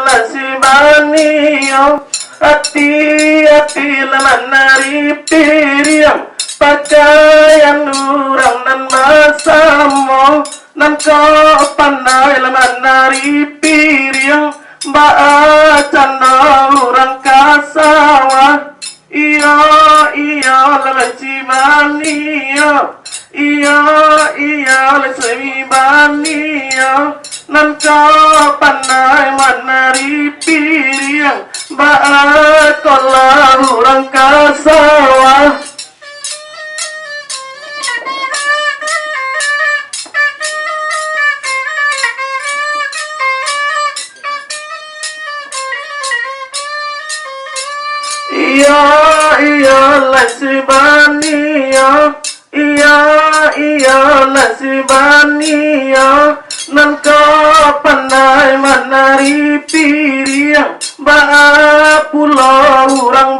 lasibaniyo hati-hati menari piriang pakaian urang nan basamo nan kau pandai menari piriang bacana urang kasawa iya lasibaniyo iya lasibaniyo nan kau pandai menari piriang bacana urang kasawa. Iya lasibaniyo iya lasibaniyo nan kau pandai menari piriang ba pulau urang